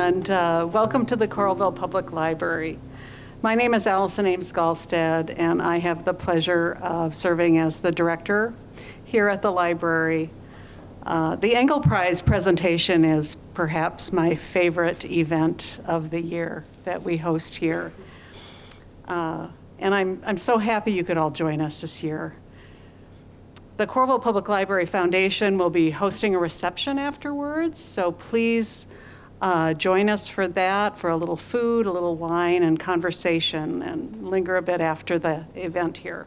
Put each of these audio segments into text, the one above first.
and welcome to the Coralville Public Library. My name is Allison Ames Gallstead, and I have the pleasure of serving as the director here at the library. The Engle Prize presentation is perhaps my favorite event of the year that we host here. And I'm so happy you could all join us this year. The Coralville Public Library Foundation will be hosting a reception afterwards, so please join us for that, for a little food, a little wine, and conversation, and linger a bit after the event here.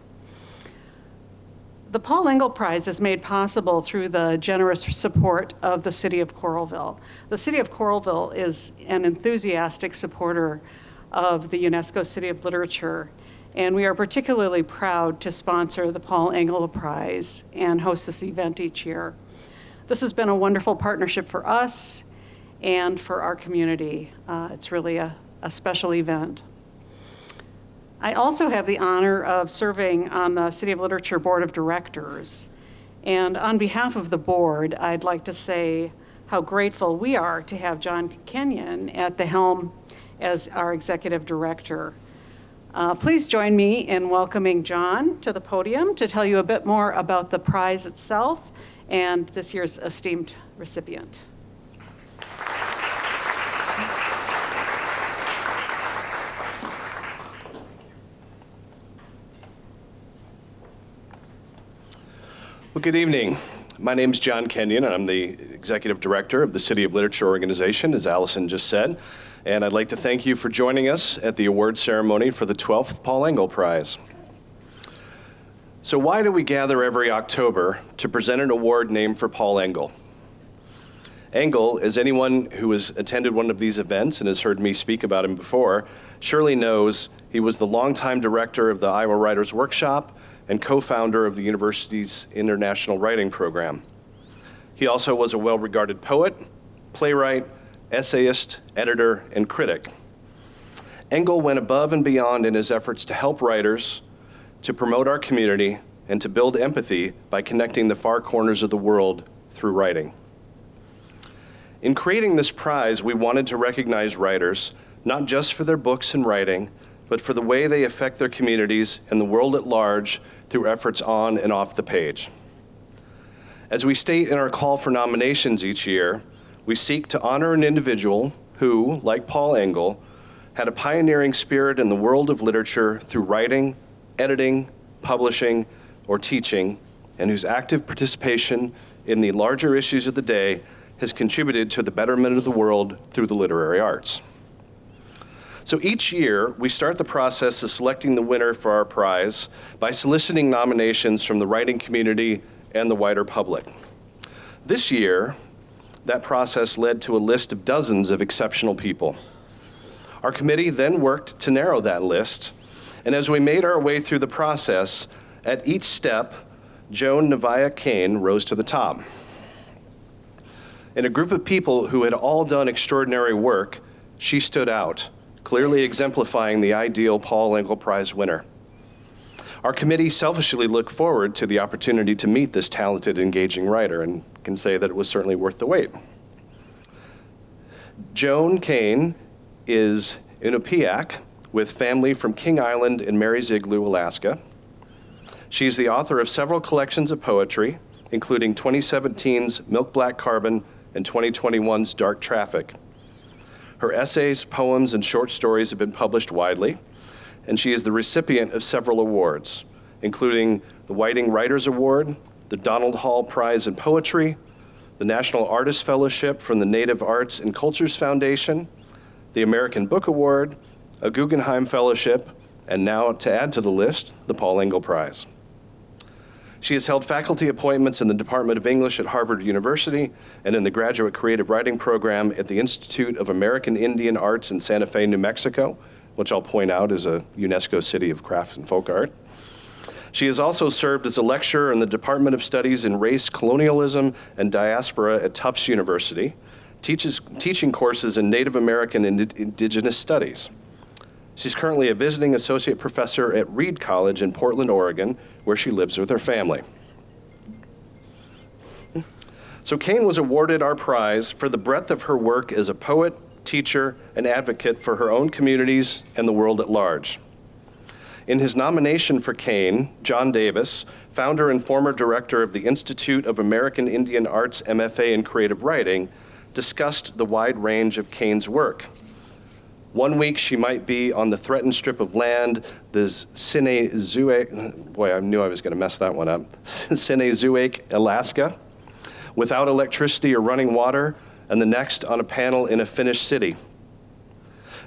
The Paul Engle Prize is made possible through the generous support of the City of Coralville. The City of Coralville is an enthusiastic supporter of the UNESCO City of Literature, and we are particularly proud to sponsor the Paul Engle Prize and host this event each year. This has been a wonderful partnership for us and for our community. It's really a special event. I also have the honor of serving on the City of Literature Board of Directors. And on behalf of the board, I'd like to say how grateful we are to have Joan Kenyon at the helm as our executive director. Please join me in welcoming John to the podium to tell you a bit more about the prize itself and this year's esteemed recipient. Well, good evening. My name is John Kenyon, and I'm the Executive Director of the City of Literature Organization, as Allison just said. And I'd like to thank you for joining us at the award ceremony for the 12th Paul Engle Prize. So why do we gather every October to present an award named for Paul Engle? Engle, as anyone who has attended one of these events and has heard me speak about him before, surely knows he was the longtime director of the Iowa Writers Workshop and co-founder of the university's International Writing Program. He also was a well-regarded poet, playwright, essayist, editor, and critic. Engle went above and beyond in his efforts to help writers, to promote our community, and to build empathy by connecting the far corners of the world through writing. In creating this prize, we wanted to recognize writers, not just for their books and writing, but for the way they affect their communities and the world at large through efforts on and off the page. As we state in our call for nominations each year, we seek to honor an individual who, like Paul Engle, had a pioneering spirit in the world of literature through writing, editing, publishing, or teaching, and whose active participation in the larger issues of the day has contributed to the betterment of the world through the literary arts. So each year, we start the process of selecting the winner for our prize by soliciting nominations from the writing community and the wider public. This year, that process led to a list of dozens of exceptional people. Our committee then worked to narrow that list, and as we made our way through the process, at each step, Joan Naviyuk Kane rose to the top. In a group of people who had all done extraordinary work, she stood out, clearly exemplifying the ideal Paul Engle Prize winner. Our committee selfishly looked forward to the opportunity to meet this talented, engaging writer, and can say that it was certainly worth the wait. Joan Kane is Inupiaq with family from King Island in Mary's Igloo, Alaska. She's the author of several collections of poetry, including 2017's Milk Black Carbon and 2021's Dark Traffic. Her essays, poems, and short stories have been published widely, and she is the recipient of several awards, including the Whiting Writers Award, the Donald Hall Prize in Poetry, the National Artist Fellowship from the Native Arts and Cultures Foundation, the American Book Award, a Guggenheim Fellowship, and now, to add to the list, the Paul Engle Prize. She has held faculty appointments in the Department of English at Harvard University and in the Graduate Creative Writing Program at the Institute of American Indian Arts in Santa Fe, New Mexico, which I'll point out is a UNESCO City of Crafts and Folk Art. She has also served as a lecturer in the Department of Studies in Race, Colonialism, and Diaspora at Tufts University, teaching courses in Native American and Indigenous Studies. She's currently a visiting associate professor at Reed College in Portland, Oregon, where she lives with her family. So Kane was awarded our prize for the breadth of her work as a poet, teacher, and advocate for her own communities and the world at large. In his nomination for Kane, John Davis, founder and former director of the Institute of American Indian Arts MFA in Creative Writing, discussed the wide range of Kane's work. One week she might be on the threatened strip of land, the Sinezuek, boy, I knew I was going to mess that one up, Sinezuek, Alaska, without electricity or running water, and the next on a panel in a Finnish city.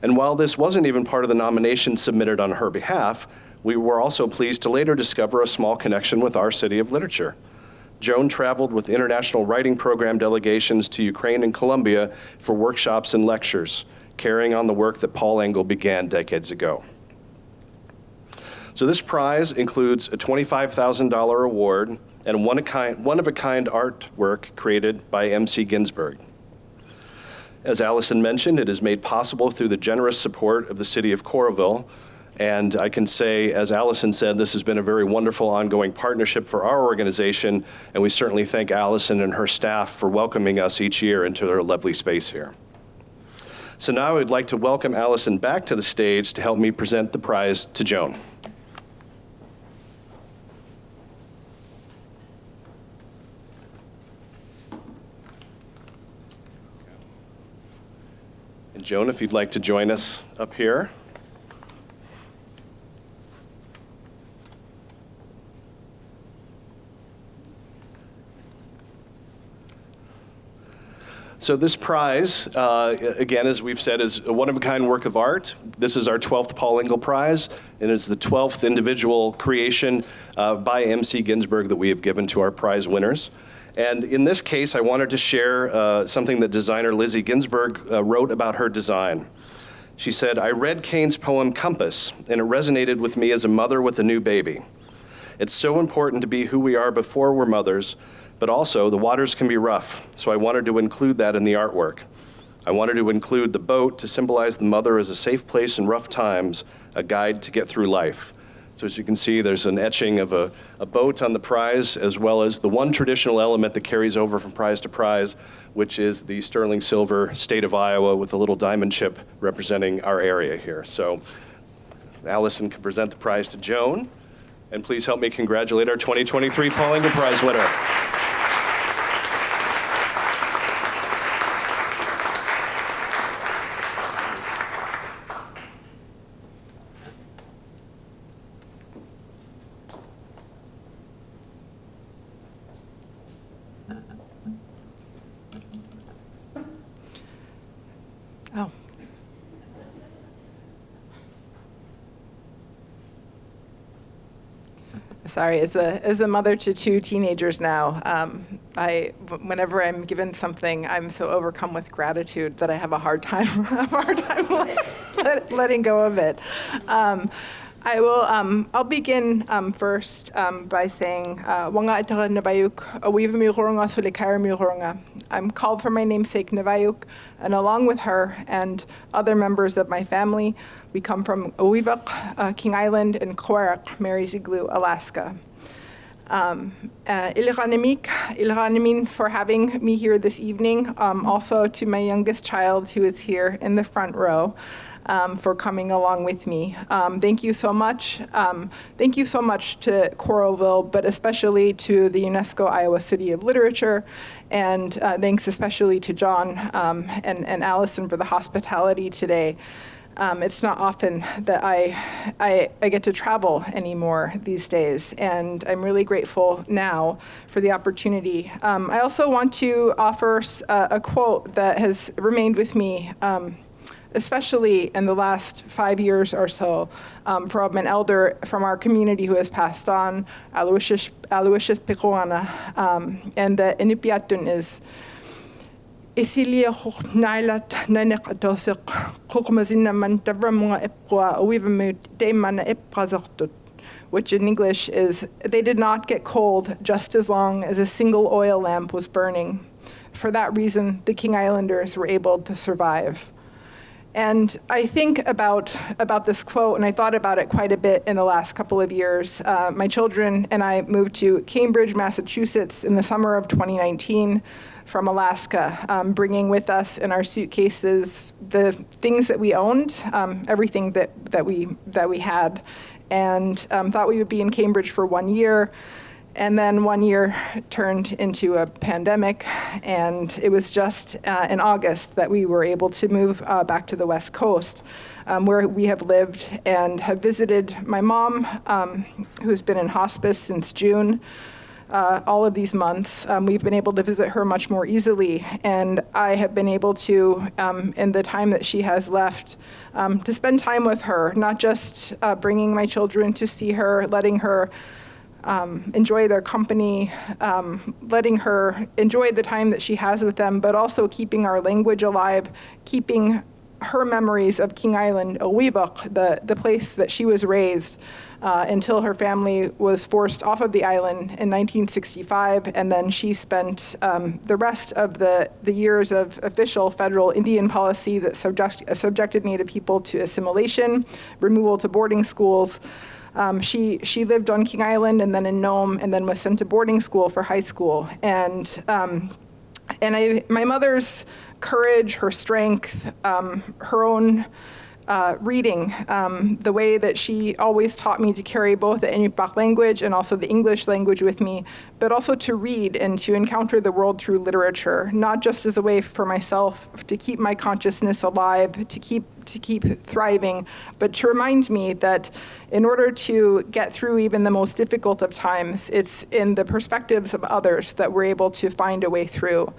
And while this wasn't even part of the nomination submitted on her behalf, we were also pleased to later discover a small connection with our City of Literature. Joan traveled with International Writing Program delegations to Ukraine and Colombia for workshops and lectures, carrying on the work that Paul Engle began decades ago. So this prize includes a $25,000 award and one-of-a-kind artwork created by M.C. Ginsberg. As Allison mentioned, it is made possible through the generous support of the City of Coralville. And I can say, as Allison said, this has been a very wonderful ongoing partnership for our organization, and we certainly thank Allison and her staff for welcoming us each year into their lovely space here. So now I would like to welcome Allison back to the stage to help me present the prize to Joan. And Joan, if you'd like to join us up here. So this prize, again, as we've said, is a one-of-a-kind work of art. This is our 12th Paul Engle Prize, and it's the 12th individual creation by M.C. Ginsberg that we have given to our prize winners. And in this case, I wanted to share something that designer Lizzie Ginsberg wrote about her design. She said, "I read Kane's poem Compass, and it resonated with me as a mother with a new baby. It's so important to be who we are before we're mothers, but also the waters can be rough, so I wanted to include that in the artwork. I wanted to include the boat to symbolize the mother as a safe place in rough times, a guide to get through life." So as you can see, there's an etching of a boat on the prize, as well as the one traditional element that carries over from prize to prize, which is the sterling silver state of Iowa with a little diamond chip representing our area here. So Allison can present the prize to Joan, and please help me congratulate our 2023 Paul Engle Prize winner. Oh. Sorry, as a mother to two teenagers now, whenever I'm given something, I'm so overcome with gratitude that I have a hard time letting go of it. I'll begin first by saying, Wanga Itara Naviyuk, Awiva Miurunga Sulikara Miurunga. I'm called for my namesake Naviyuk, and along with her and other members of my family, we come from Ugiuvak, King Island, and Qawiaraq, Mary's Igloo, Alaska. Ilghanimik for having me here this evening, also to my youngest child who is here in the front row. For coming along with me. Thank you so much. Thank you so much to Coralville, but especially to the UNESCO Iowa City of Literature, and thanks especially to John and Allison for the hospitality today. It's not often that I get to travel anymore these days, and I'm really grateful now for the opportunity. I also want to offer a quote that has remained with me especially in the last 5 years or so, from an elder from our community who has passed on, Aloysius Picoana, and the Inupiaq is Isilia Nailat Nanek Dosik Kukumazina Mantavramunga Epqua Awivamut Daemana Epqazortut, which in English is, they did not get cold just as long as a single oil lamp was burning. For that reason, the King Islanders were able to survive. And I think about this quote, and I thought about it quite a bit in the last couple of years. My children and I moved to Cambridge, Massachusetts in the summer of 2019 from Alaska, bringing with us in our suitcases the things that we owned, everything that we had, and thought we would be in Cambridge for 1 year. And then 1 year turned into a pandemic, and it was just in August that we were able to move back to the West Coast, where we have lived and have visited my mom, who's been in hospice since June. All of these months, we've been able to visit her much more easily, and I have been able to, in the time that she has left, to spend time with her, not just bringing my children to see her, letting her enjoy their company, letting her enjoy the time that she has with them, but also keeping our language alive, keeping her memories of King Island, Ugiuvak, the place that she was raised, until her family was forced off of the island in 1965, and then she spent the rest of the years of official federal Indian policy that subjected Native people to assimilation, removal to boarding schools. She lived on King Island and then in Nome, and then was sent to boarding school for high school. And my mother's courage, her strength, her own reading, the way that she always taught me to carry both the Inupiaq language and also the English language with me, but also to read and to encounter the world through literature, not just as a way for myself to keep my consciousness alive, to keep thriving, but to remind me that in order to get through even the most difficult of times, it's in the perspectives of others that we're able to find a way through.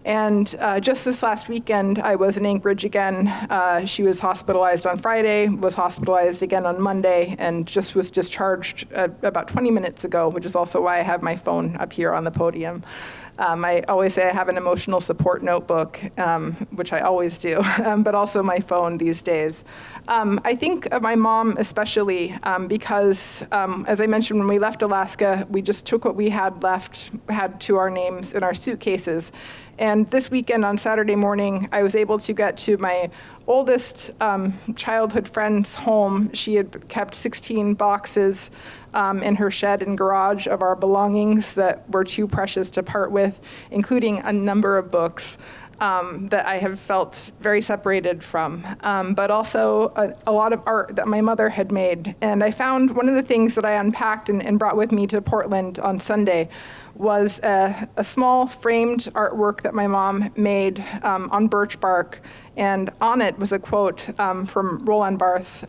And just this last weekend, I was in Anchorage again. She was hospitalized on Friday, was hospitalized again on Monday, and just was discharged about 20 minutes ago, which is also why I have my phone up here on the podium. I always say I have an emotional support notebook, which I always do, but also my phone these days. I think of my mom especially because, as I mentioned, when we left Alaska, we just took what we had left, had to our names in our suitcases. And this weekend on Saturday morning, I was able to get to my oldest childhood friend's home. She had kept 16 boxes in her shed and garage of our belongings that were too precious to part with, including a number of books that I have felt very separated from, but also a lot of art that my mother had made. And I found one of the things that I unpacked and brought with me to Portland on Sunday was a small framed artwork that my mom made on birch bark. And on it was a quote from Roland Barthes,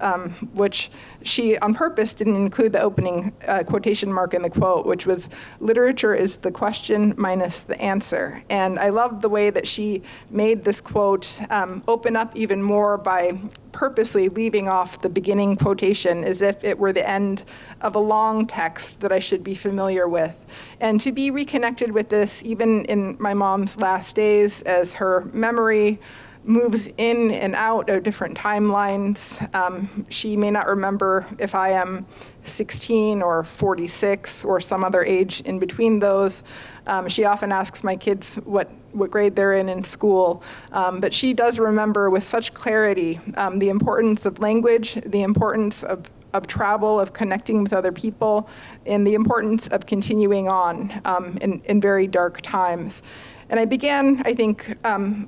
which she on purpose didn't include the opening quotation mark in the quote, which was, "Literature is the question minus the answer." And I love the way that she made this quote open up even more by purposely leaving off the beginning quotation as if it were the end of a long text that I should be familiar with. And to be reconnected with this, even in my mom's last days, as her memory moves in and out of different timelines. She may not remember if I am 16 or 46 or some other age in between those. She often asks my kids what grade they're in school, but she does remember with such clarity the importance of language, the importance of travel, of connecting with other people, and the importance of continuing on in very dark times. And I began, I think,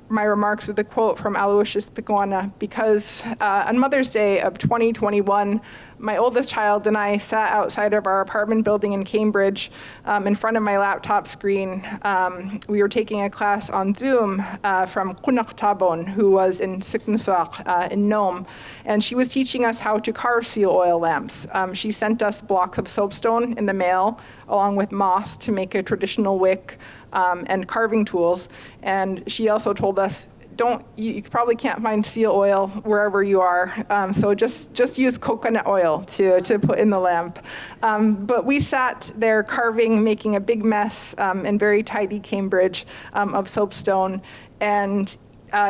my remarks with a quote from Aloysius Pequana because on Mother's Day of 2021, my oldest child and I sat outside of our apartment building in Cambridge in front of my laptop screen. We were taking a class on Zoom from Qawiaraq Tabon, who was in Siknusaq in Nome, and she was teaching us how to carve seal oil lamps. She sent us blocks of soapstone in the mail, along with moss to make a traditional wick and carving tools. And she also told us, you probably can't find seal oil wherever you are, so just use coconut oil to put in the lamp. But we sat there carving, making a big mess in very tidy Cambridge of soapstone. And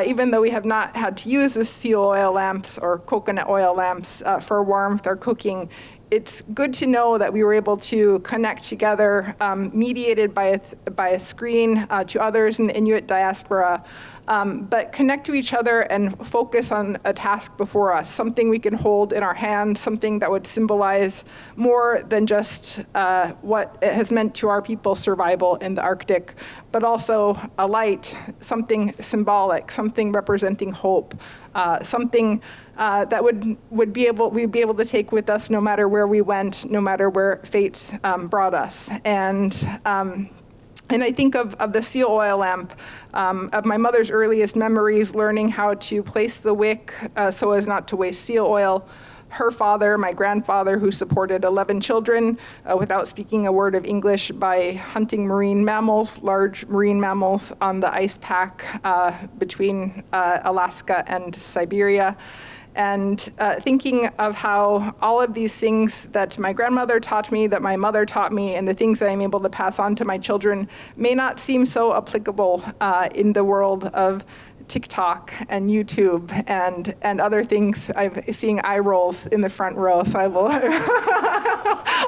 even though we have not had to use the seal oil lamps or coconut oil lamps for warmth or cooking, it's good to know that we were able to connect together, mediated by a screen to others in the Inuit diaspora, but connect to each other and focus on a task before us, something we can hold in our hands, something that would symbolize more than just what it has meant to our people's survival in the Arctic, but also a light, something symbolic, something representing hope, something that we'd be able to take with us no matter where we went, no matter where fate brought us. And I think of the seal oil lamp, of my mother's earliest memories, learning how to place the wick so as not to waste seal oil. Her father, my grandfather, who supported 11 children without speaking a word of English by hunting marine mammals, large marine mammals on the ice pack between Alaska and Siberia. And thinking of how all of these things that my grandmother taught me, that my mother taught me, and the things that I'm able to pass on to my children may not seem so applicable in the world of TikTok and YouTube and other things. I'm seeing eye rolls in the front row, so I will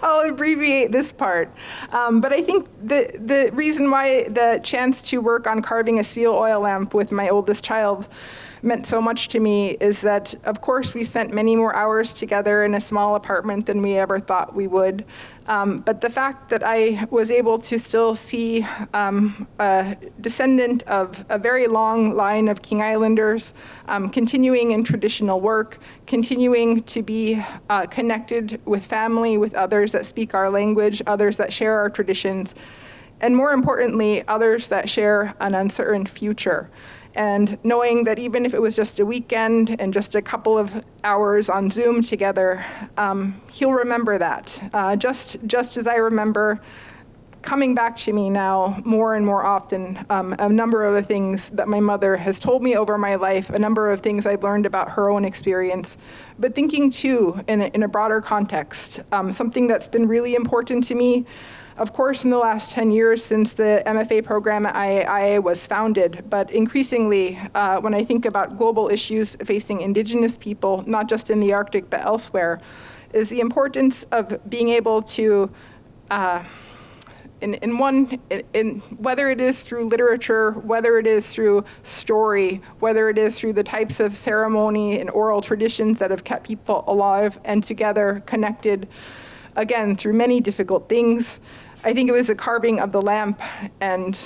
I'll abbreviate this part. But I think the reason why the chance to work on carving a seal oil lamp with my oldest child meant so much to me is that, of course, we spent many more hours together in a small apartment than we ever thought we would. But the fact that I was able to still see a descendant of a very long line of King Islanders, continuing in traditional work, continuing to be connected with family, with others that speak our language, others that share our traditions, and more importantly, others that share an uncertain future. And knowing that even if it was just a weekend and just a couple of hours on Zoom together, he'll remember that. Just as I remember coming back to me now more and more often, a number of the things that my mother has told me over my life, a number of things I've learned about her own experience, but thinking too in a broader context, something that's been really important to me. Of course, in the last 10 years since the MFA program at IAI was founded, but increasingly, when I think about global issues facing Indigenous people, not just in the Arctic, but elsewhere, is the importance of being able to, whether it is through literature, whether it is through story, whether it is through the types of ceremony and oral traditions that have kept people alive and together, connected, again, through many difficult things. I think it was the carving of the lamp and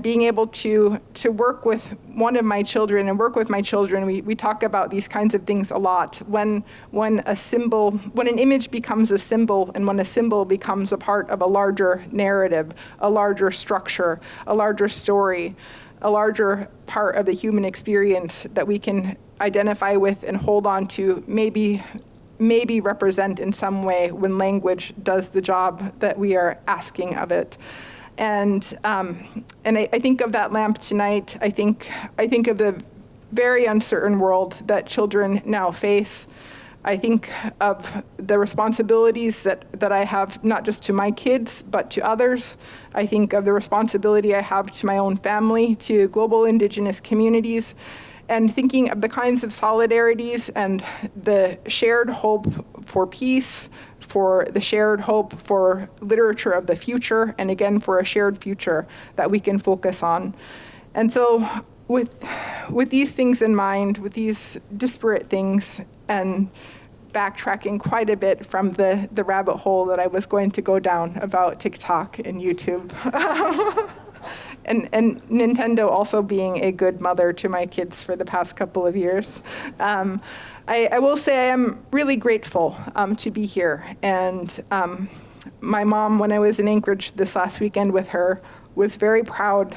being able to work with one of my children and work with my children. We talk about these kinds of things a lot. When an image becomes a symbol and when a symbol becomes a part of a larger narrative, a larger structure, a larger story, a larger part of the human experience that we can identify with and hold on to, maybe represent in some way when language does the job that we are asking of it. And I think of that lamp tonight. I think of the very uncertain world that children now face. I think of the responsibilities that I have, not just to my kids, but to others. I think of the responsibility I have to my own family, to global Indigenous communities, and thinking of the kinds of solidarities and the shared hope for peace, for the shared hope for literature of the future, and again, for a shared future that we can focus on. And so with these things in mind, with these disparate things, and backtracking quite a bit from the rabbit hole that I was going to go down about TikTok and YouTube, and Nintendo also being a good mother to my kids for the past couple of years. I will say I am really grateful to be here. And my mom, when I was in Anchorage this last weekend with her, was very proud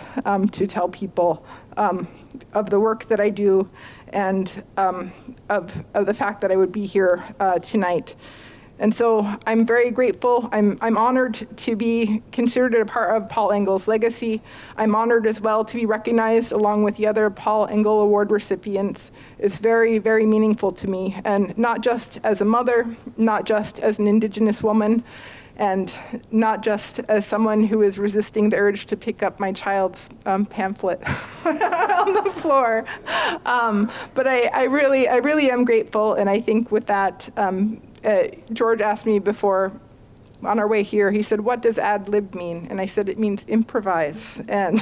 to tell people of the work that I do and of the fact that I would be here tonight. And so I'm very grateful. I'm honored to be considered a part of Paul Engle's legacy. I'm honored as well to be recognized along with the other Paul Engle Award recipients. It's very, very meaningful to me, and not just as a mother, not just as an Indigenous woman, and not just as someone who is resisting the urge to pick up my child's pamphlet on the floor. But I really am grateful, and I think with that, George asked me before, on our way here, he said, "What does ad lib mean?" And I said, "It means improvise." And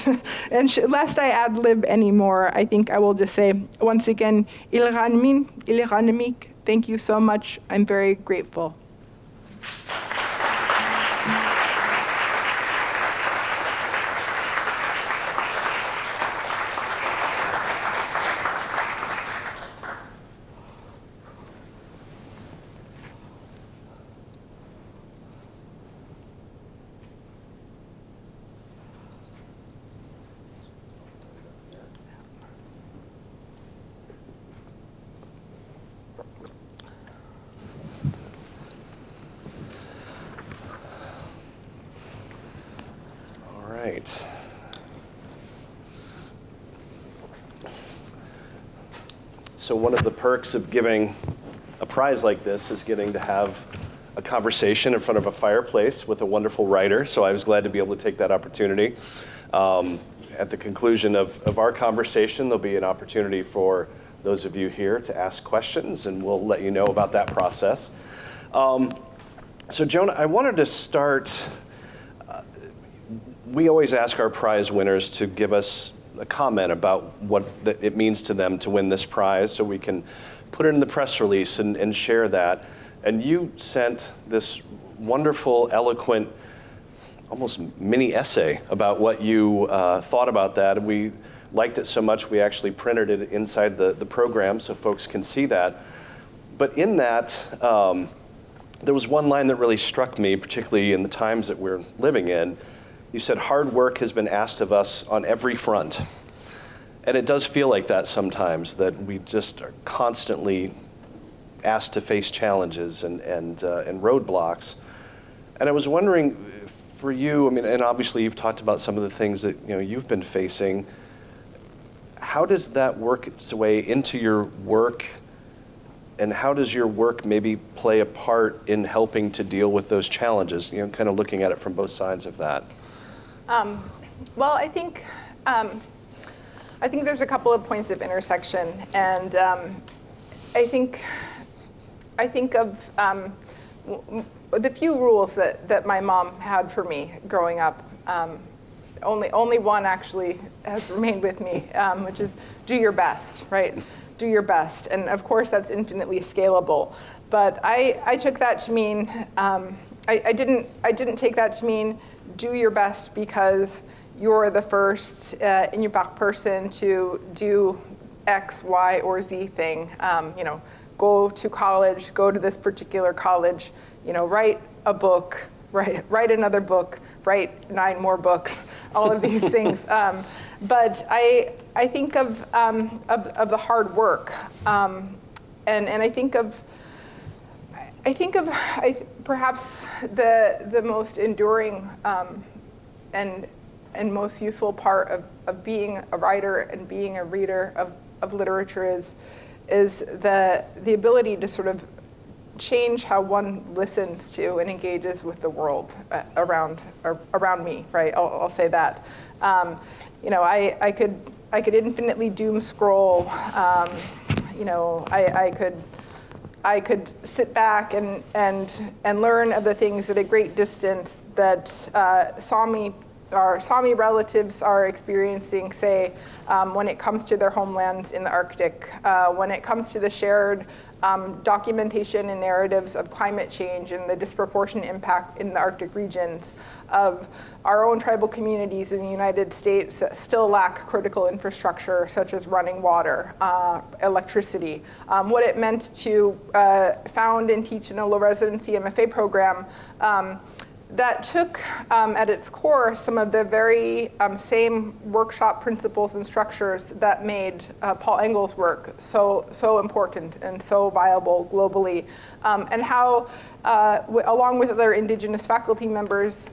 lest I ad lib anymore, I think I will just say once again, Ilranmin, Ilranamik, thank you so much. I'm very grateful. Right. So one of the perks of giving a prize like this is getting to have a conversation in front of a fireplace with a wonderful writer. So I was glad to be able to take that opportunity. At the conclusion of our conversation, there'll be an opportunity for those of you here to ask questions, and we'll let you know about that process. So Joan, I wanted to start. We always ask our prize winners to give us a comment about what it means to them to win this prize, so we can put it in the press release and share that. And you sent this wonderful, eloquent, almost mini essay about what you thought about that. And we liked it so much we actually printed it inside the program so folks can see that. But in that, there was one line that really struck me, particularly in the times that we're living in. You said, "Hard work has been asked of us on every front." And it does feel like that sometimes, that we just are constantly asked to face challenges and roadblocks. And I was wondering, for you, I mean, and obviously you've talked about some of the things that you've been facing. How does that work its way into your work? And how does your work maybe play a part in helping to deal with those challenges? Kind of looking at it from both sides of that. Well, I think there's a couple of points of intersection, and I think of the few rules that my mom had for me growing up. Only one actually has remained with me, which is do your best, right? Do your best, and of course that's infinitely scalable. But I took that to mean I didn't take that to mean do your best because you're the first Inupiaq person to do X, Y, or Z thing. Go to college, go to this particular college, write a book, write another book, write 9 more books, all of these things. But I think of the hard work, and I think of perhaps the most enduring and most useful part of being a writer and being a reader of literature is the ability to sort of change how one listens to and engages with the world around me, right? I'll say that. I could infinitely doom scroll. I could sit back and learn of the things at a great distance that Sami relatives are experiencing, say, when it comes to their homelands in the Arctic, when it comes to the shared documentation and narratives of climate change and the disproportionate impact in the Arctic regions of our own tribal communities in the United States that still lack critical infrastructure such as running water, electricity. What it meant to found and teach in a low residency MFA program that took at its core some of the very same workshop principles and structures that made Paul Engle's work so important and so viable globally, and how, along with other Indigenous faculty members,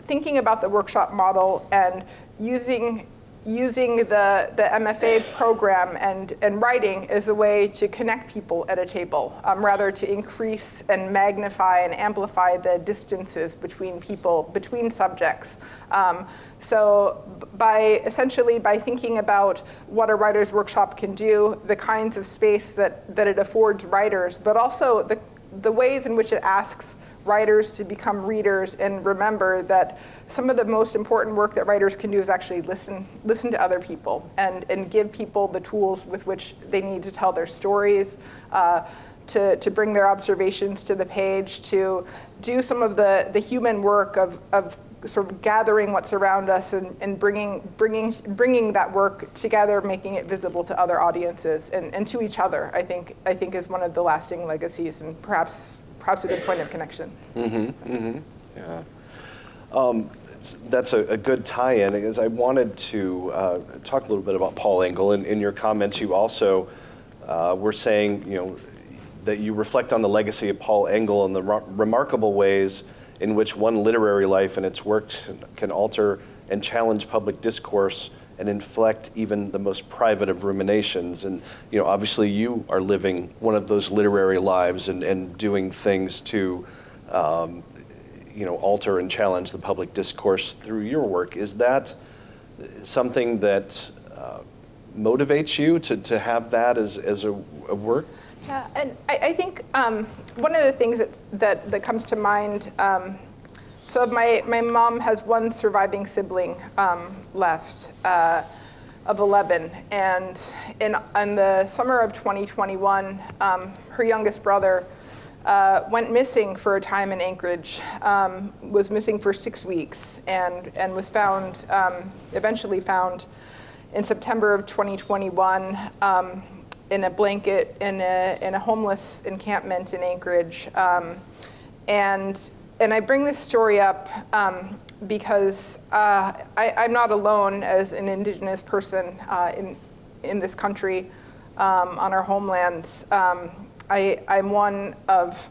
thinking about the workshop model and using the MFA program and writing as a way to connect people at a table, rather to increase and magnify and amplify the distances between people, between subjects. So by thinking about what a writer's workshop can do, the kinds of space that it affords writers, but also the ways in which it asks writers to become readers and remember that some of the most important work that writers can do is actually listen to other people and give people the tools with which they need to tell their stories, to bring their observations to the page, to do some of the human work of sort of gathering what's around us and bringing that work together, making it visible to other audiences and to each other. I think is one of the lasting legacies and perhaps a good point of connection. Yeah. That's a good tie-in, because I wanted to talk a little bit about Paul Engle. In your comments, you also were saying, that you reflect on the legacy of Paul Engle and the remarkable ways in which one literary life and its works can alter and challenge public discourse and inflect even the most private of ruminations. And obviously you are living one of those literary lives and doing things to alter and challenge the public discourse through your work. Is that something that motivates you to have that as a work? Yeah, and I think one of the things that comes to mind, so my mom has one surviving sibling left of 11, and in the summer of 2021, her youngest brother went missing for a time in Anchorage, was missing for 6 weeks, and was found, eventually found in September of 2021, in a blanket in a homeless encampment in Anchorage. And I bring this story up because I'm not alone as an Indigenous person in this country, on our homelands. I'm one of,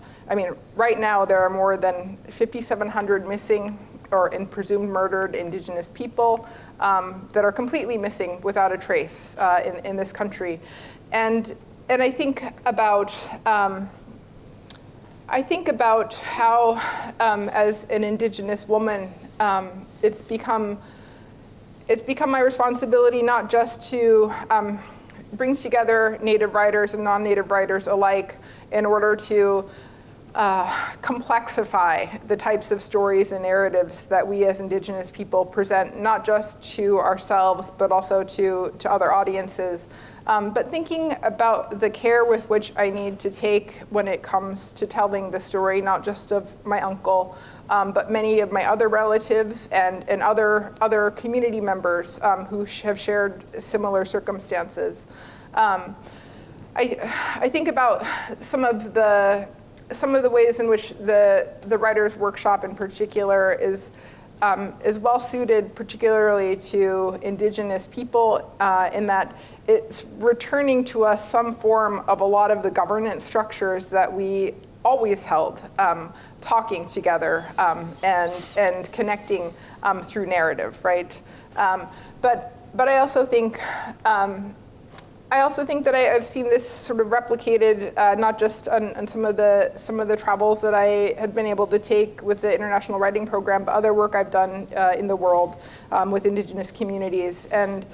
right now there are more than 5,700 missing or presumed murdered Indigenous people that are completely missing without a trace in this country. And I think about how, as an Indigenous woman, it's become my responsibility not just to bring together Native writers and non-Native writers alike in order to complexify the types of stories and narratives that we as Indigenous people present, not just to ourselves, but also to other audiences. But thinking about the care with which I need to take when it comes to telling the story, not just of my uncle, but many of my other relatives and other community members who have shared similar circumstances. I think about some of the ways in which the Writers' Workshop in particular is well suited, particularly to Indigenous people, in that it's returning to us some form of a lot of the governance structures that we always held, talking together and connecting through narrative, right? But I also think that I've seen this sort of replicated, not just on some of the travels that I had been able to take with the International Writing Program, but other work I've done in the world with Indigenous communities. And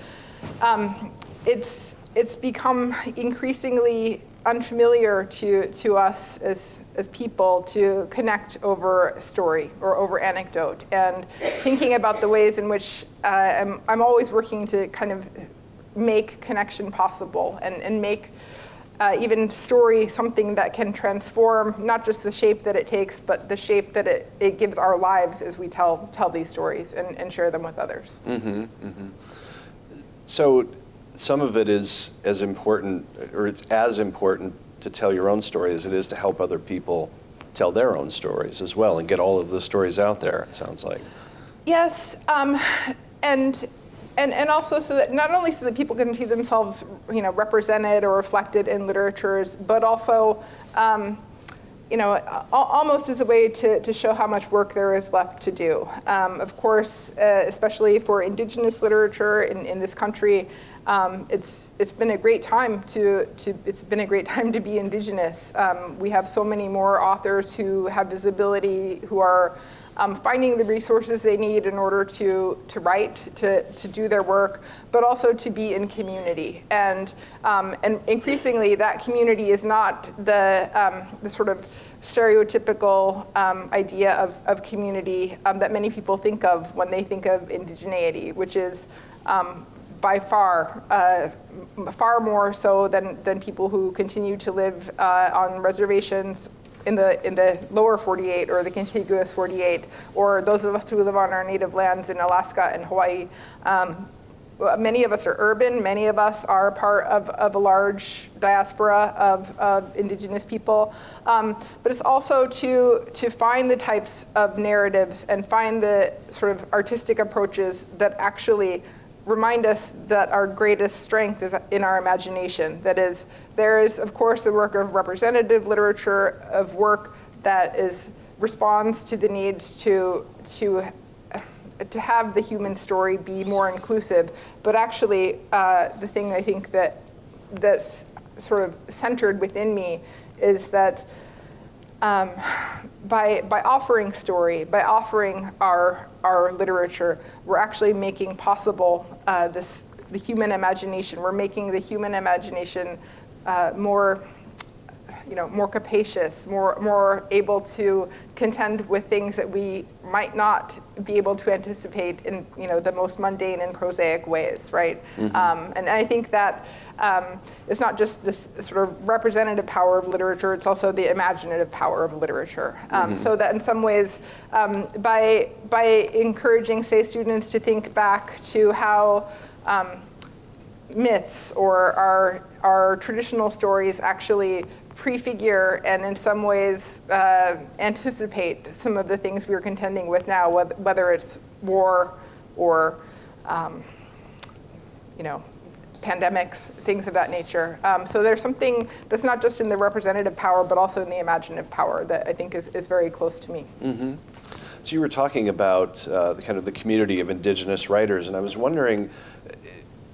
it's become increasingly unfamiliar to us as people to connect over story or over anecdote. And thinking about the ways in which I'm always working to kind of make connection possible and make even story something that can transform not just the shape that it takes, but the shape that it gives our lives as we tell these stories and share them with others. Mm-hmm, mm-hmm. So some of it is as important, or it's as important to tell your own story as it is to help other people tell their own stories as well and get all of the stories out there, it sounds like. Yes, and also so that not only so that people can see themselves, represented or reflected in literatures, but also, almost as a way to show how much work there is left to do. Of course, especially for Indigenous literature in this country, it's been a great time to be Indigenous. We have so many more authors who have visibility, who are finding the resources they need in order to write, to do their work, but also to be in community. And increasingly, that community is not the sort of stereotypical idea of community that many people think of when they think of indigeneity, which is by far more so than people who continue to live on reservations in the lower 48 or the contiguous 48, or those of us who live on our native lands in Alaska and Hawaii. Many of us are urban. Many of us are part of a large diaspora of Indigenous people. But it's also to find the types of narratives and find the sort of artistic approaches that actually remind us that our greatest strength is in our imagination. That is, there is, of course, the work of representative literature, of work that responds to the need to have the human story be more inclusive. But actually, the thing I think that's sort of centered within me is that by offering story, by offering our literature, we're actually making possible the human imagination. We're making the human imagination more capacious, more able to contend with things that we might not be able to anticipate in the most mundane and prosaic ways, right? Mm-hmm. And I think that it's not just this sort of representative power of literature; it's also the imaginative power of literature. Mm-hmm. So that in some ways, by encouraging, say, students to think back to how myths or our traditional stories actually prefigure and in some ways anticipate some of the things we're contending with now, whether it's war or pandemics, things of that nature. So there's something that's not just in the representative power, but also in the imaginative power that I think is very close to me. Mm-hmm. So you were talking about the community of Indigenous writers, and I was wondering,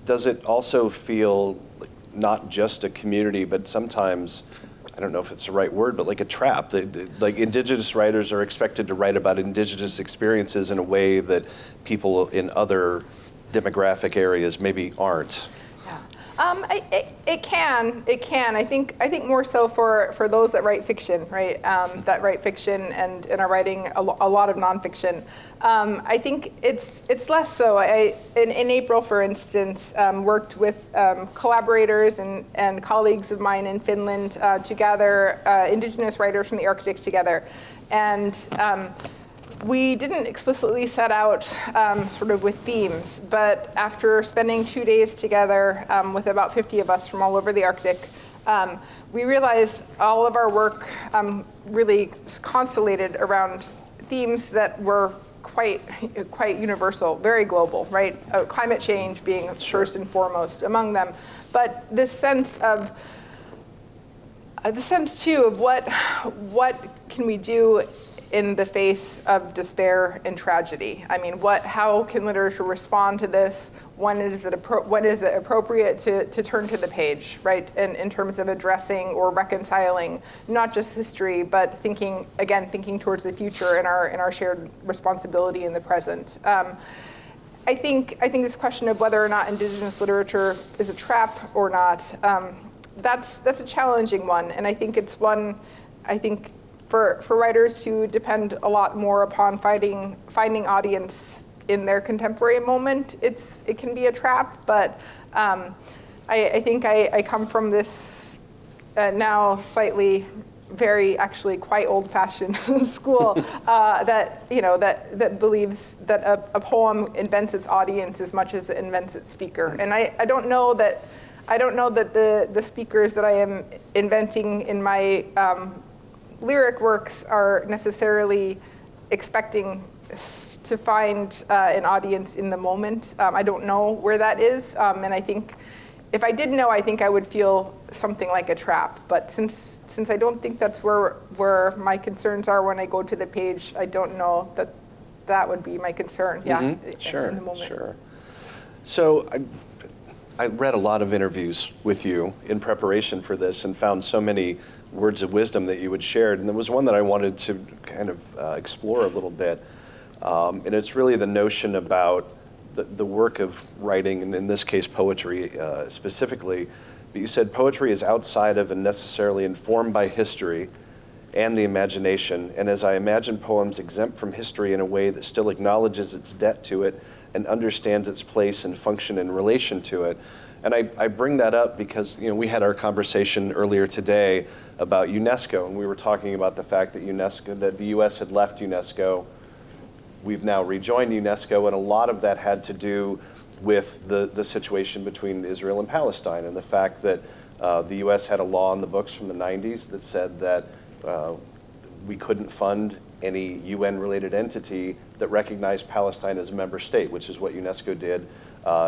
does it also feel like not just a community, but sometimes, I don't know if it's the right word, but like a trap? Like Indigenous writers are expected to write about Indigenous experiences in a way that people in other demographic areas maybe aren't. Yeah, it can. I think more so for those that write fiction, right? That write fiction and are writing a lot of nonfiction. I think it's less so. In April, for instance, worked with collaborators and colleagues of mine in Finland to gather Indigenous writers from the Arctic together, and we didn't explicitly set out sort of with themes, but after spending 2 days together with about 50 of us from all over the Arctic, we realized all of our work really constellated around themes that were quite universal, very global, right? Climate change being first and foremost among them, but this sense too of what can we do in the face of despair and tragedy. I mean, how can literature respond to this? When is it appropriate to turn to the page, right? In terms of addressing or reconciling not just history, but thinking towards the future and our shared responsibility in the present. I think this question of whether or not Indigenous literature is a trap or not, that's a challenging one, and I think it's one. For writers who depend a lot more upon finding audience in their contemporary moment, it can be a trap. But I think I come from this now slightly, very actually quite old-fashioned school that believes that a poem invents its audience as much as it invents its speaker. And I don't know that the speakers that I am inventing in my lyric works are necessarily expecting to find an audience in the moment. I don't know where that is, and I think if I did know, I think I would feel something like a trap. But since I don't think that's where my concerns are when I go to the page, I don't know that would be my concern. Yeah, mm-hmm. In the moment. Sure. So I read a lot of interviews with you in preparation for this and found so many words of wisdom that you had shared, and there was one that I wanted to kind of explore a little bit, and it's really the notion about the work of writing, and in this case poetry specifically. But you said poetry is outside of and necessarily informed by history and the imagination, and as I imagine poems exempt from history in a way that still acknowledges its debt to it and understands its place and function in relation to it. And I bring that up because we had our conversation earlier today about UNESCO, and we were talking about the fact that the U.S. had left UNESCO. We've now rejoined UNESCO, and a lot of that had to do with the situation between Israel and Palestine, and the fact that the U.S. had a law in the books from the 90s that said that we couldn't fund any UN-related entity that recognized Palestine as a member state, which is what UNESCO did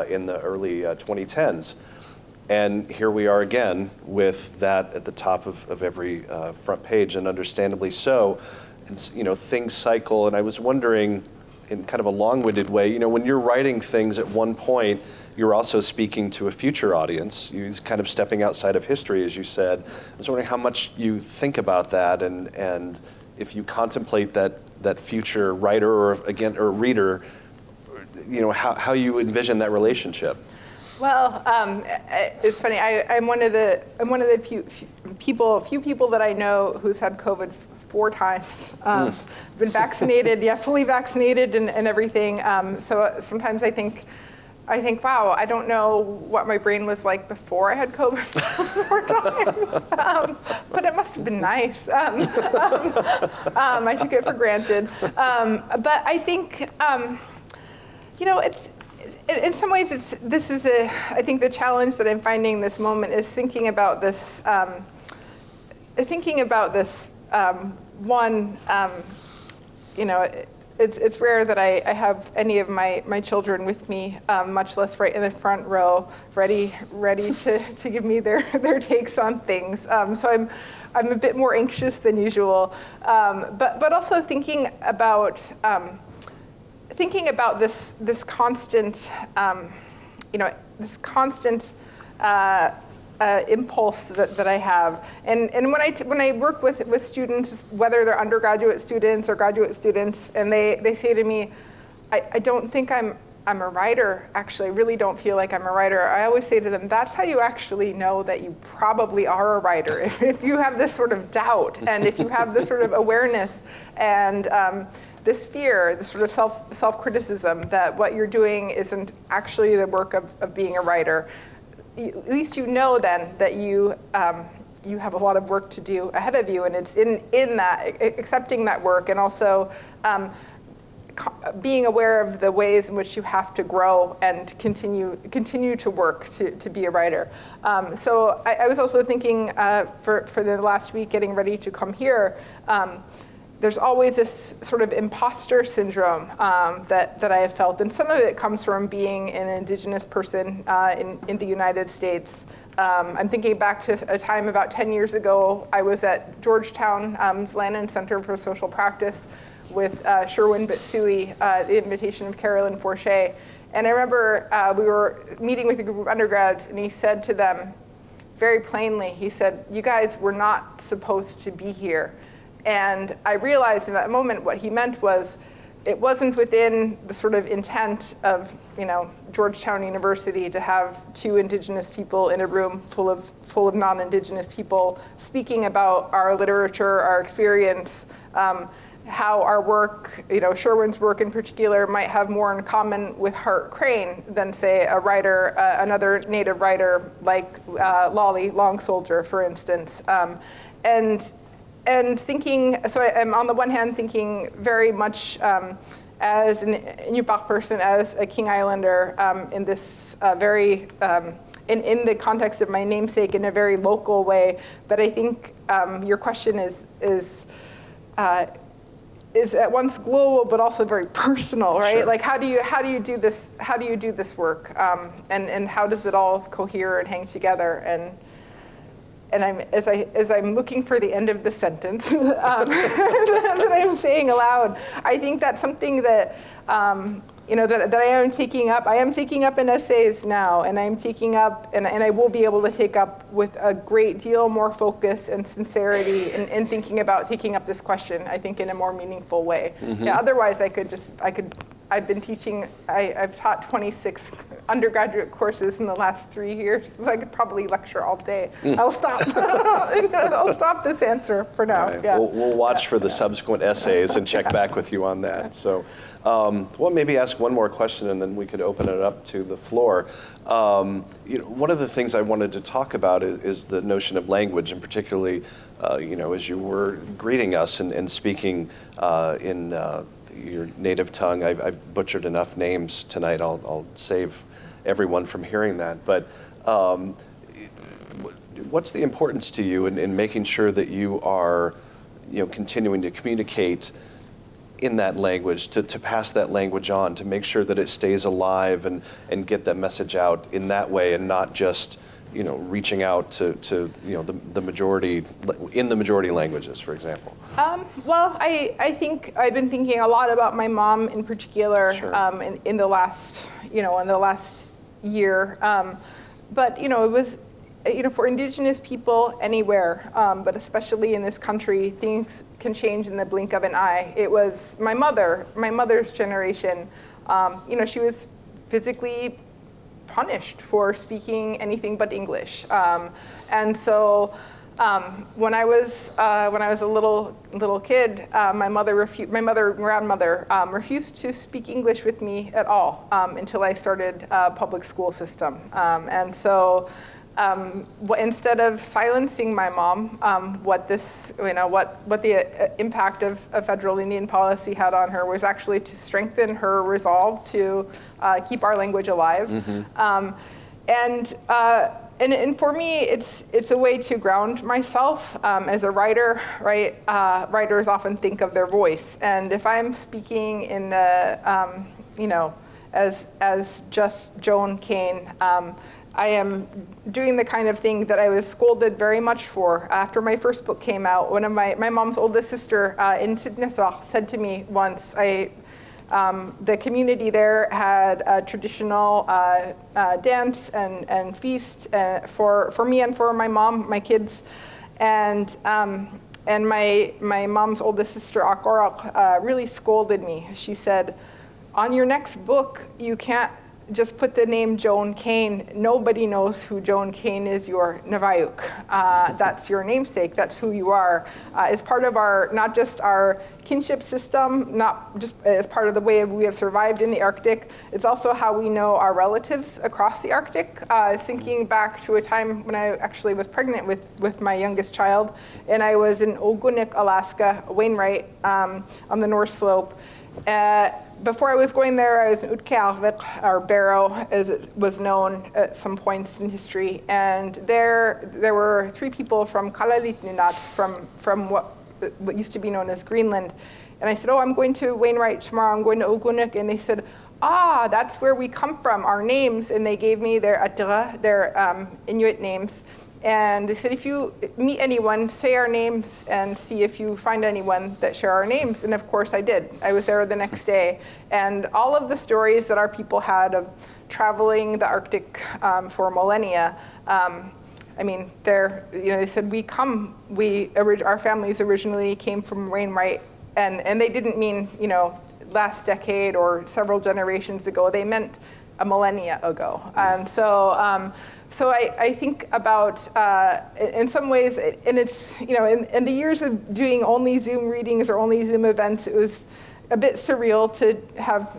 in the early 2010s. And here we are again with that at the top of every front page, and understandably so. And, things cycle, and I was wondering, in kind of a long-winded way, when you're writing things at one point, you're also speaking to a future audience. You're kind of stepping outside of history, as you said. I was wondering how much you think about that, and if you contemplate that future writer or reader, how you envision that relationship. Well, it's funny. I'm one of the few people that I know who's had COVID 4 times. Been vaccinated, fully vaccinated and everything. So sometimes I think, wow, I don't know what my brain was like before I had COVID 4 times, but it must have been nice. I took it for granted. But I think, it's, in some ways, I think the challenge that I'm finding this moment is thinking about this, it's rare that I have any of my children with me, much less right in the front row, ready to give me their takes on things. So I'm a bit more anxious than usual, but also thinking about this constant, impulse that I have, and when I work with students, whether they're undergraduate students or graduate students, and they say to me, I don't think I'm a writer. Actually, I really don't feel like I'm a writer. I always say to them, that's how you actually know that you probably are a writer. If you have this sort of doubt, and if you have this sort of awareness, and this fear, this sort of self-criticism that what you're doing isn't actually the work of being a writer, at least you know then that you have a lot of work to do ahead of you, and it's in that, accepting that work, and also being aware of the ways in which you have to grow and continue to work to be a writer. So I was also thinking for the last week, getting ready to come here, there's always this sort of imposter syndrome that I have felt, and some of it comes from being an Indigenous person in the United States. I'm thinking back to a time about 10 years ago. I was at Georgetown's Lannan Center for Social Practice with Sherwin Bitsui, the invitation of Carolyn Forche. And I remember we were meeting with a group of undergrads, and he said to them very plainly, he said, "You guys were not supposed to be here." And I realized in that moment what he meant was it wasn't within the sort of intent of Georgetown University to have 2 Indigenous people in a room full of non-Indigenous people speaking about our literature, our experience, how our work, Sherwin's work in particular, might have more in common with Hart Crane than, say, a writer, another Native writer like Lolly Long Soldier, for instance. And thinking, so I'm on the one hand thinking very much as an Inupiaq person, as a King Islander, in this very, in the context of my namesake, in a very local way. But I think your question is at once global but also very personal, right? Sure. Like how do you do this? How do you do this work? And how does it all cohere and hang together? And as I'm looking for the end of the sentence that I'm saying aloud, I think that's something that that I am taking up. I am taking up in essays now, and I'm taking up, and I will be able to take up with a great deal more focus and sincerity in thinking about taking up this question, I think, in a more meaningful way. Yeah, otherwise, I've taught 26 undergraduate courses in the last 3 years, so I could probably lecture all day. I'll stop. I'll stop this answer for now. Right. Yeah. We'll watch for the subsequent essays and check back with you on that. So, well, maybe ask one more question, and then we could open it up to the floor. One of the things I wanted to talk about is the notion of language, and particularly, as you were greeting us and speaking in your native tongue. I've butchered enough names tonight. I'll save everyone from hearing that. But what's the importance to you in making sure that you are, continuing to communicate in that language, to pass that language on, to make sure that it stays alive and get that message out in that way, and not just reaching out to the majority, in the majority languages, for example? Well, I think I've been thinking a lot about my mom in particular. Sure. In the last year. But it was, for Indigenous people anywhere, but especially in this country, things can change in the blink of an eye. It was my mother's generation. She was physically punished for speaking anything but English, and so when I was a little kid, my grandmother refused to speak English with me at all until I started public school system, and so. Instead of silencing my mom, what the impact of federal Indian policy had on her was actually to strengthen her resolve to keep our language alive. And for me, it's a way to ground myself as a writer. Right, writers often think of their voice, and if I'm speaking in the as just Joan Kane. I am doing the kind of thing that I was scolded very much for. After my first book came out, one of my mom's oldest sister in Inupiaq said to me once, the community there had a traditional dance and feast for me and for my mom, my kids, and my mom's oldest sister, Qawiaraq, really scolded me. She said, on your next book, you can't just put the name Joan Kane. Nobody knows who Joan Kane is. You're Naviyuk. That's your namesake. That's who you are. It's part of not just our kinship system, not just as part of the way we have survived in the Arctic. It's also how we know our relatives across the Arctic. I was thinking back to a time when I actually was pregnant with my youngest child, and I was in Ugiuvak, Alaska, Wainwright, on the North Slope. Before I was going there, I was in Ugiuvak, or Barrow, as it was known at some points in history. And there were 3 people from Qalalitninat, from what used to be known as Greenland. And I said, I'm going to Wainwright tomorrow. I'm going to Ugiuvak. And they said, that's where we come from, our names. And they gave me their atira, their Inuit names. And they said, if you meet anyone, say our names and see if you find anyone that share our names. And of course I did. I was there the next day. And all of the stories that our people had of traveling the Arctic for millennia, they said, our families originally came from Wainwright. And they didn't mean, last decade or several generations ago. They meant a millennia ago. And so I think about, in some ways, and it's, in the years of doing only Zoom readings or only Zoom events, it was a bit surreal to have,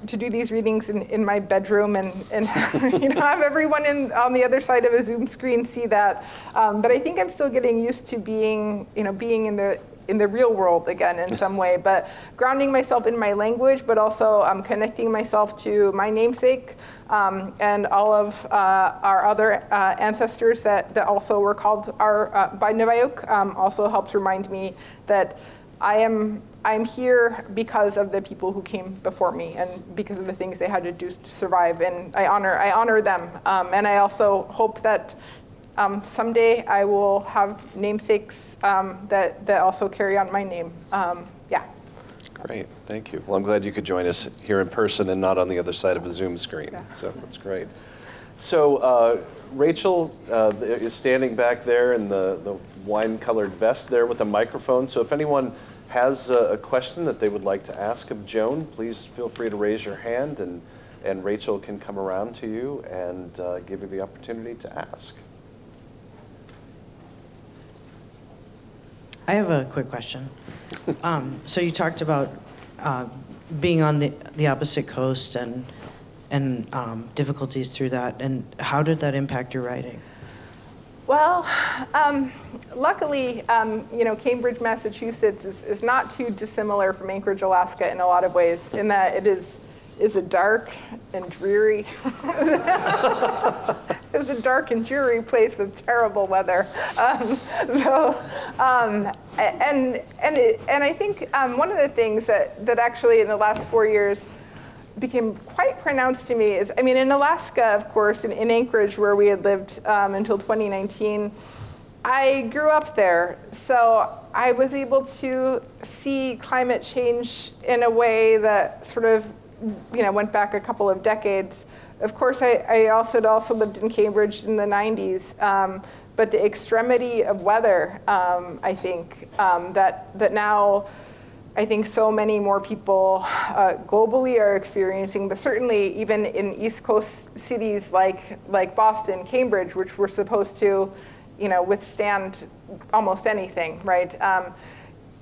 to do these readings in my bedroom and have everyone on the other side of a Zoom screen see that. But I think I'm still getting used to being in the real world again in some way, but grounding myself in my language, but also connecting myself to my namesake and all of our other ancestors that also were called by Naviyuk also helps remind me that I'm here because of the people who came before me and because of the things they had to do to survive, and I honor them, and I also hope that someday I will have namesakes that also carry on my name. Great, thank you. Well, I'm glad you could join us here in person and not on the other side of a Zoom screen, so that's great. So Rachel is standing back there in the wine-colored vest there with a microphone, so if anyone has a question that they would like to ask of Joan, please feel free to raise your hand, and Rachel can come around to you and give you the opportunity to ask. I have a quick question. So you talked about being on the opposite coast and difficulties through that, and how did that impact your writing? Well, luckily, Cambridge, Massachusetts is not too dissimilar from Anchorage, Alaska in a lot of ways, in that it is a dark and dreary, it's a dark and dreary place with terrible weather. And I think one of the things that actually in the last 4 years became quite pronounced to me is, in Alaska, of course, in Anchorage, where we had lived until 2019, I grew up there. So I was able to see climate change in a way that sort of, went back a couple of decades. Of course, I also lived in Cambridge in the 90s. But the extremity of weather, I think, that now, I think so many more people globally are experiencing, but certainly even in East Coast cities like Boston, Cambridge, which were supposed to, withstand almost anything, right?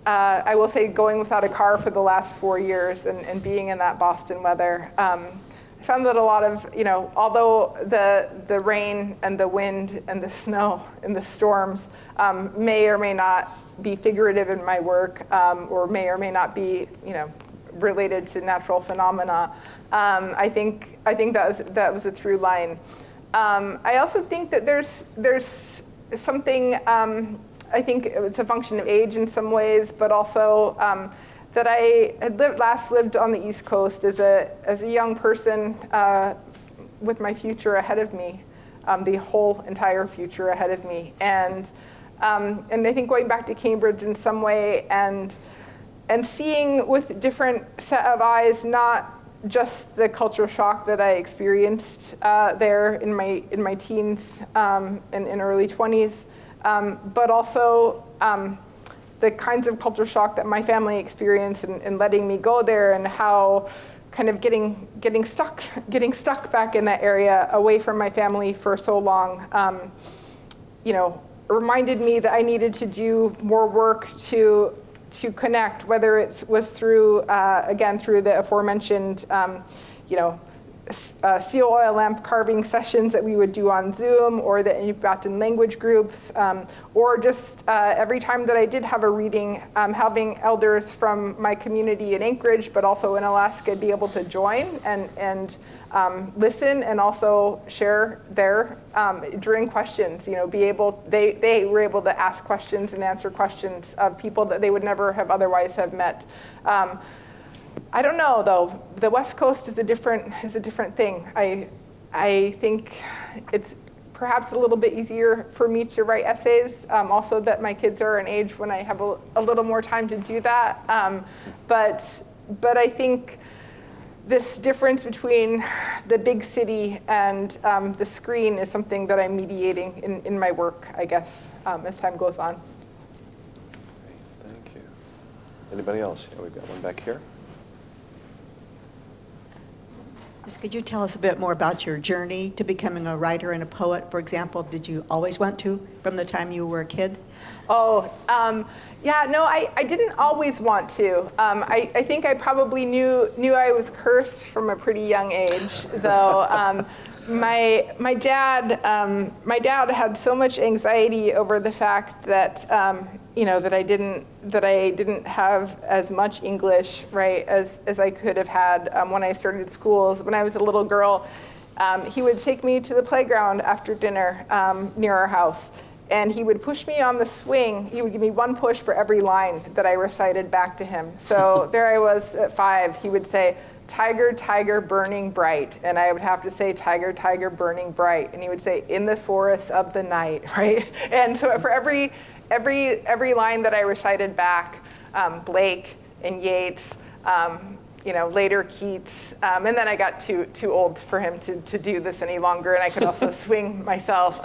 I will say going without a car for the last 4 years and being in that Boston weather, I found that a lot of, although the rain and the wind and the snow and the storms may or may not be figurative in my work, or may not be, related to natural phenomena. I think that was a through line. I also think that there's something. I think it was a function of age in some ways, but also that I had last lived on the East Coast as a young person with my future ahead of me, the whole entire future ahead of me, and I think going back to Cambridge in some way and seeing with different set of eyes, not just the cultural shock that I experienced there in my teens and in early 20s, but also the kinds of culture shock that my family experienced in letting me go there, and how kind of getting stuck back in that area away from my family for so long, reminded me that I needed to do more work to connect, whether it was through the aforementioned, seal oil lamp carving sessions that we would do on Zoom, or the Inupiaq language groups, or just every time that I did have a reading, having elders from my community in Anchorage, but also in Alaska, be able to join and listen, and also share their during questions. They were able to ask questions and answer questions of people that they would never have otherwise have met. I don't know, though. The West Coast is a different thing. I think it's perhaps a little bit easier for me to write essays. Also, that my kids are an age when I have a little more time to do that. But I think this difference between the big city and the screen is something that I'm mediating in my work, I guess, as time goes on. Great, thank you. Anybody else? Yeah, we've got one back here. Could you tell us a bit more about your journey to becoming a writer and a poet? For example, did you always want to from the time you were a kid? I didn't always want to. I think I probably knew I was cursed from a pretty young age, though. My dad had so much anxiety over the fact that that I didn't have as much English, right, as I could have had when I started schools. When I was a little girl, he would take me to the playground after dinner near our house, and he would push me on the swing. He would give me one push for every line that I recited back to him. So there I was at 5. He would say, "Tiger, tiger, burning bright," and I would have to say, "Tiger, tiger, burning bright," and he would say, "In the forest of the night," right? And so for every line that I recited back, Blake and Yeats, later Keats, and then I got too old for him to do this any longer, and I could also swing myself.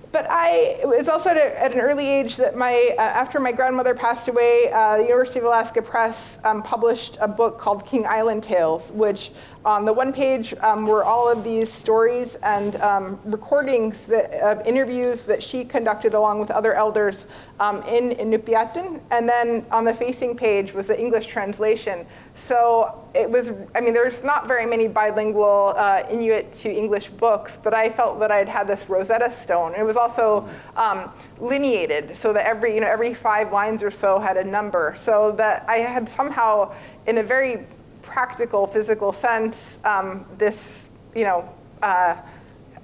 But it was also at an early age that after my grandmother passed away, the University of Alaska Press published a book called King Island Tales, which on the one page were all of these stories and recordings of interviews that she conducted along with other elders in Inupiaq. And then on the facing page was the English translation. So it was, there's not very many bilingual Inuit to English books, but I felt that I'd had this Rosetta Stone. It was also lineated, so that every 5 lines or so had a number, so that I had somehow, in a very practical, physical sense, this,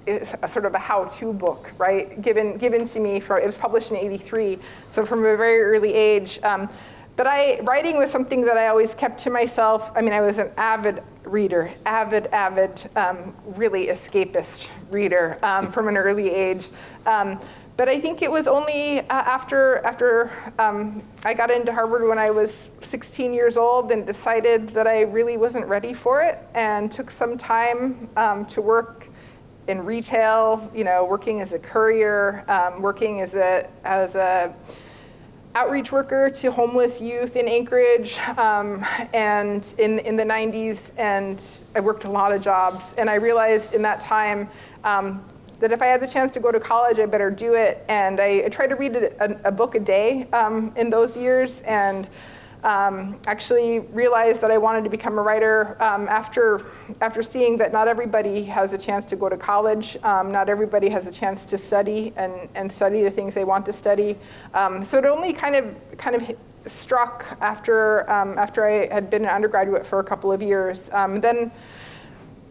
is a sort of a how-to book, right? Given to me it was published in '83, so from a very early age. But writing was something that I always kept to myself. I was an avid reader, really escapist reader from an early age. But I think it was only after I got into Harvard when I was 16 years old and decided that I really wasn't ready for it, and took some time to work in retail, working as a courier, working as a outreach worker to homeless youth in Anchorage, and in the 90s, and I worked a lot of jobs, and I realized in that time that if I had the chance to go to college, I better do it. And I tried to read a book a day in those years, and actually realized that I wanted to become a writer after seeing that not everybody has a chance to go to college, not everybody has a chance to study and study the things they want to study. So it only kind of struck after I had been an undergraduate for a couple of years. Then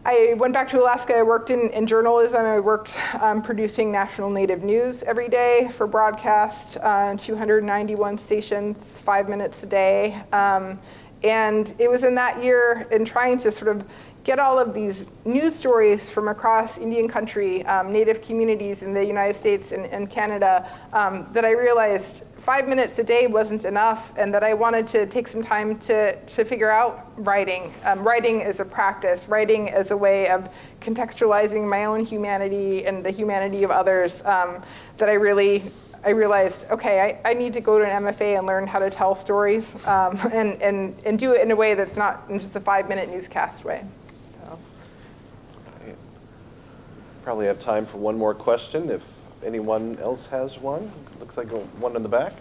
I went back to Alaska. I worked in journalism. I worked producing national native news every day for broadcast, 291 stations, 5 minutes a day. And it was in that year, in trying to sort of get all of these news stories from across Indian country, native communities in the United States and Canada, that I realized 5 minutes a day wasn't enough, and that I wanted to take some time to figure out writing. Writing as a practice, writing as a way of contextualizing my own humanity and the humanity of others, that I realized, okay, I need to go to an MFA and learn how to tell stories, and do it in a way that's not in just a 5-minute newscast way. So. Probably have time for one more question if anyone else has one. Looks like one in the back.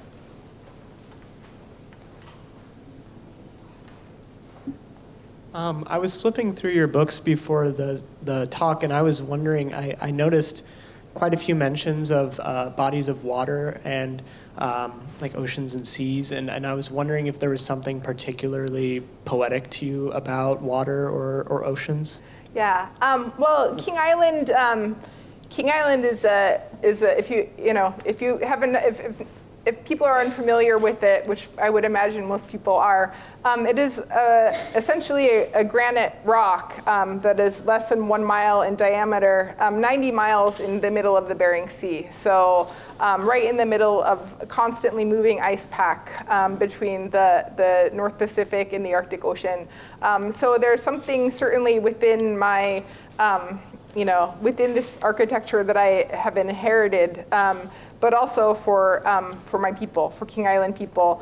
I was flipping through your books before the talk, and I was wondering, I noticed quite a few mentions of bodies of water and like oceans and seas, and I was wondering if there was something particularly poetic to you about water or oceans. Yeah. Well, King Island is if people are unfamiliar with it, which I would imagine most people are, it is essentially a granite rock that is less than 1 mile in diameter, 90 miles in the middle of the Bering Sea. So right in the middle of a constantly moving ice pack between the North Pacific and the Arctic Ocean. So there's something certainly within my within this architecture that I have inherited, but also for my people, for King Island people.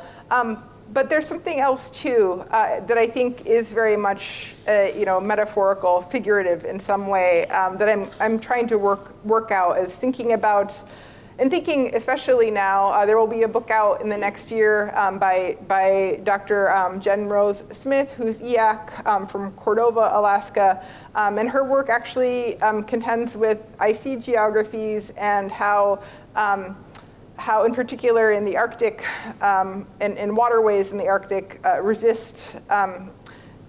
But there's something else too that I think is very much metaphorical, figurative in some way, that I'm trying to work out as thinking about. And thinking, especially now, there will be a book out in the next year by Dr. Jen Rose Smith, who's Inupiaq from Cordova, Alaska. And her work actually contends with icy geographies and how in particular in the Arctic and waterways in the Arctic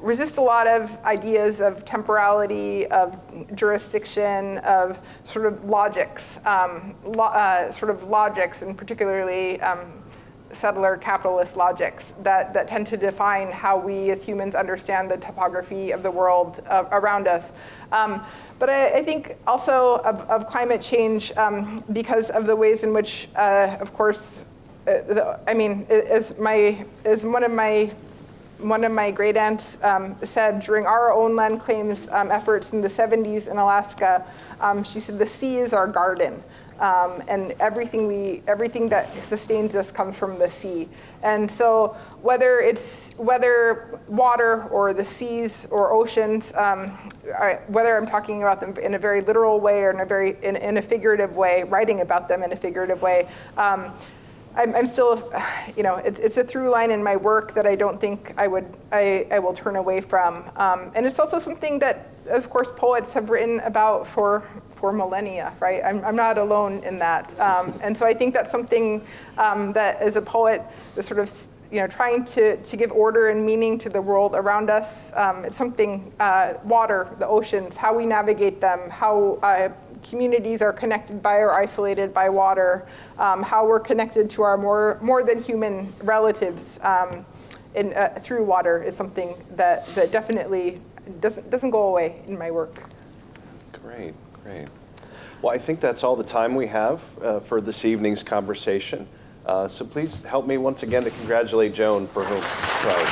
resist a lot of ideas of temporality, of jurisdiction, of sort of logics, and particularly settler capitalist logics that tend to define how we as humans understand the topography of the world around us. But I think also of climate change because of the ways in which, of course, as one of my great aunts said during our own land claims efforts in the 70s in Alaska, she said the sea is our garden. And everything that sustains us comes from the sea. And so whether water or the seas or oceans, whether I'm talking about them in a very literal way or in a figurative way, writing about them in a figurative way, I'm still, it's a through line in my work that I don't think I will turn away from. And it's also something that, of course, poets have written about for millennia, right? I'm not alone in that. And so I think that's something that as a poet, is sort of, trying to give order and meaning to the world around us. It's something, water, the oceans, how we navigate them, how communities are connected by or isolated by water, how we're connected to our more than human relatives through water is something that definitely doesn't go away in my work. Great. Well, I think that's all the time we have for this evening's conversation. So please help me once again to congratulate Joan for her prize.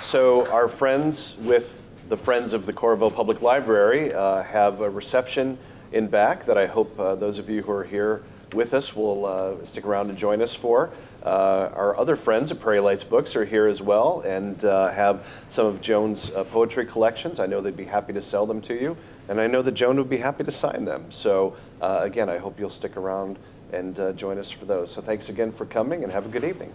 So our friends with the Friends of the Coralville Public Library have a reception in back that I hope those of you who are here with us will stick around and join us for. Our other friends at Prairie Lights Books are here as well and have some of Joan's poetry collections. I know they'd be happy to sell them to you, and I know that Joan would be happy to sign them. So again, I hope you'll stick around and join us for those. So thanks again for coming, and have a good evening.